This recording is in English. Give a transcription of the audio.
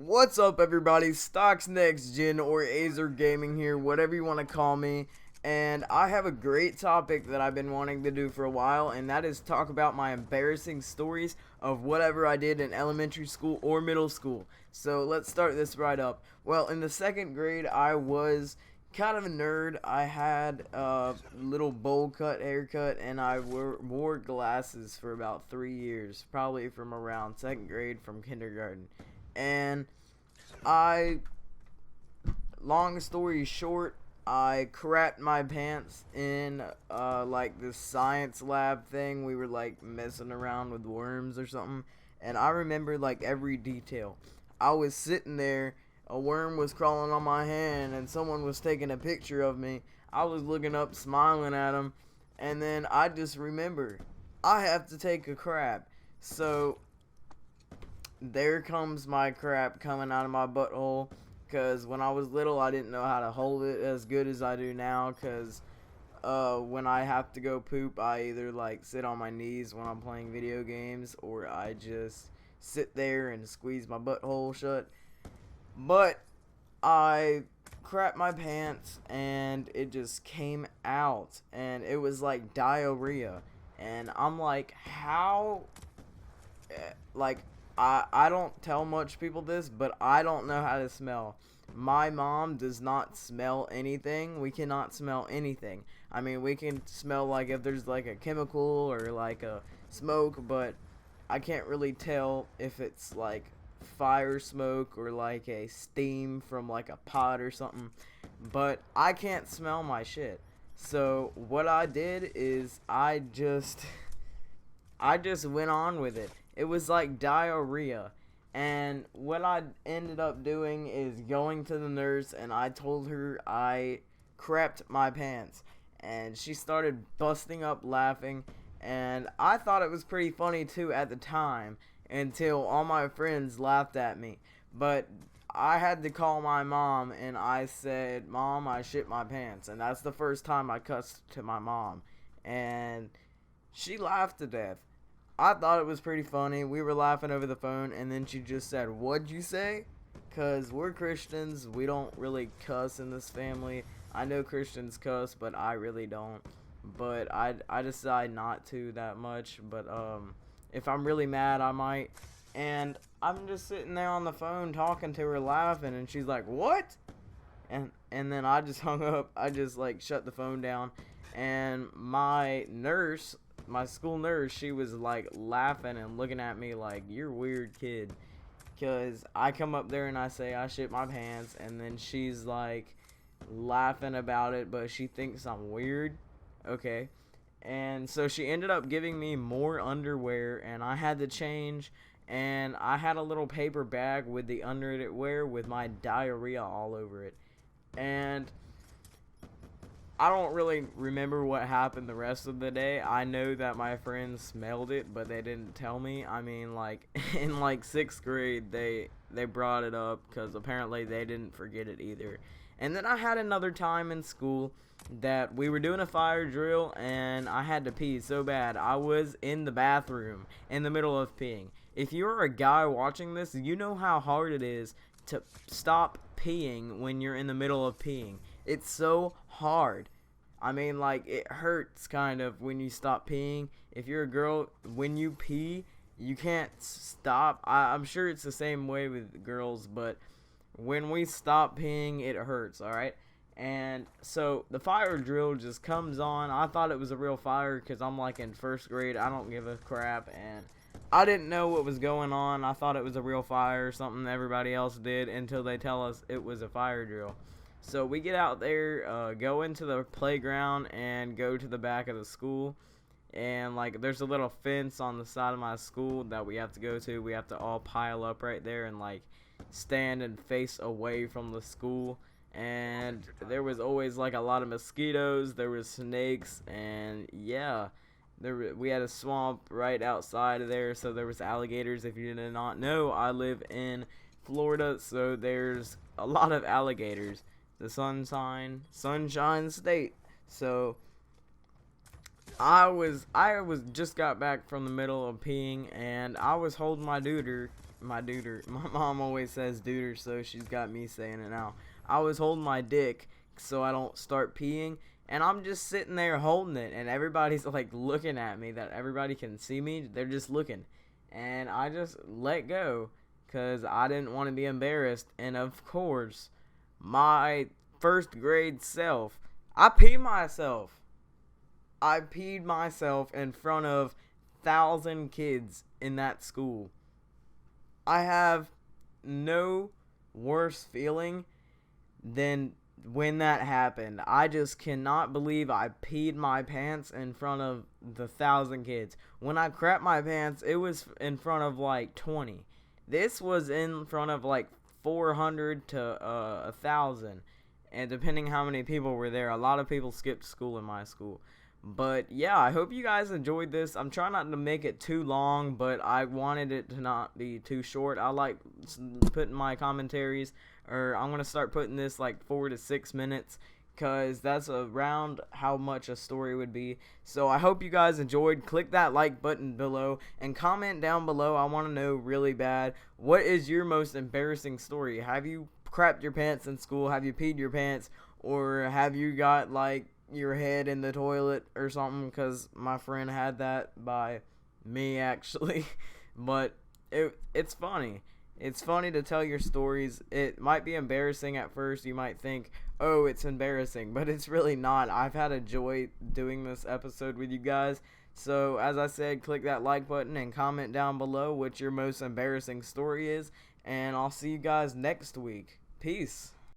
What's up, everybody? Stocks Next Gen or Azer Gaming here, whatever you want to call me. And I have a great topic that I've been wanting to do for a while, and that is talk about my embarrassing stories of whatever I did in elementary school or middle school. So let's start this right up. Well, in the second grade, I was kind of a nerd. I had a little bowl cut haircut, and I wore glasses for about 3 years, probably from around second grade from kindergarten. And I, long story short, I crapped my pants in like this science lab thing. We were like messing around with worms or something, and I remember like every detail. I was sitting there, a worm was crawling on my hand, and someone was taking a picture of me. I was looking up, smiling at them, and then I just remember I have to take a crap. So there comes my crap coming out of my butthole, because when I was little I didn't know how to hold it as good as I do now, because when I have to go poop, I either like sit on my knees when I'm playing video games, or I just sit there and squeeze my butthole shut. But I crapped my pants and it just came out, and it was like diarrhea, and I'm like, how, like, I don't tell much people this, but I don't know how to smell. My mom does not smell anything. We cannot smell anything. I mean, we can smell like if there's like a chemical or like a smoke, but I can't really tell if it's like fire smoke or like a steam from like a pot or something. But I can't smell my shit. So what I did is I just went on with it. It was like diarrhea. And what I ended up doing is going to the nurse, and I told her I crapped my pants. And she started busting up laughing. And I thought it was pretty funny too at the time, until all my friends laughed at me. But I had to call my mom, and I said, "Mom, I shit my pants." And that's the first time I cussed to my mom. And she laughed to death. I thought it was pretty funny. We were laughing over the phone, and then she just said, "What'd you say?" Because we're Christians. We don't really cuss in this family. I know Christians cuss, but I really don't. But I decide not to that much. But if I'm really mad, I might. And I'm just sitting there on the phone talking to her, laughing, and she's like, "What?" And then I just hung up. I just like shut the phone down. And my nurse, my school nurse, she was like laughing and looking at me like, "You're a weird kid." Because I come up there and I say I shit my pants, and then she's like laughing about it, but she thinks I'm weird. Okay. And so she ended up giving me more underwear, and I had to change, and I had a little paper bag with the underwear with my diarrhea all over it. And I don't really remember what happened the rest of the day. I know that my friends smelled it, but they didn't tell me. I mean, like, in like 6th grade, they brought it up, because apparently they didn't forget it either. And then I had another time in school that we were doing a fire drill, and I had to pee so bad. I was in the bathroom in the middle of peeing. If you're a guy watching this, you know how hard it is to stop peeing when you're in the middle of peeing. It's so hard. I mean, like, it hurts kind of when you stop peeing. If you're a girl, when you pee, you can't stop. I'm sure it's the same way with girls, but when we stop peeing, it hurts, alright? And so the fire drill just comes on. I thought it was a real fire because I'm like in 1st grade. I don't give a crap, and I didn't know what was going on. I thought it was a real fire or something everybody else did, until they tell us it was a fire drill. So we get out there, go into the playground, and go to the back of the school. And like, there's a little fence on the side of my school that we have to go to. We have to all pile up right there and like stand and face away from the school. And there was always like a lot of mosquitoes. There was snakes, and yeah, we had a swamp right outside of there, so there was alligators. If you did not know, I live in Florida, so there's a lot of alligators. The Sunshine State. So I was just got back from the middle of peeing, and I was holding my deuter, my duder. My mom always says duder, so she's got me saying it now. I was holding my dick so I don't start peeing, and I'm just sitting there holding it, and everybody's like looking at me, that everybody can see me. They're just looking, and I just let go because I didn't want to be embarrassed. And of course, my first grade self, I peed myself. I peed myself in front of 1,000 kids in that school. I have no worse feeling than when that happened. I just cannot believe I peed my pants in front of the 1,000 kids. When I crapped my pants, it was in front of like 20. This was in front of like 400 to 1,000. And depending how many people were there, a lot of people skipped school in my school. But yeah, I hope you guys enjoyed this. I'm trying not to make it too long, but I wanted it to not be too short. I like putting my commentaries, or I'm going to start putting this like 4 to 6 minutes, because that's around how much a story would be. So I hope you guys enjoyed. Click that like button below and comment down below. I want to know really bad, what is your most embarrassing story? Have you crapped your pants in school? Have you peed your pants? Or have you got like your head in the toilet or something? Because my friend had that by me actually. But it's funny. It's funny to tell your stories. It might be embarrassing at first. You might think, oh, it's embarrassing, but it's really not. I've had a joy doing this episode with you guys. So as I said, click that like button and comment down below what your most embarrassing story is, and I'll see you guys next week. Peace.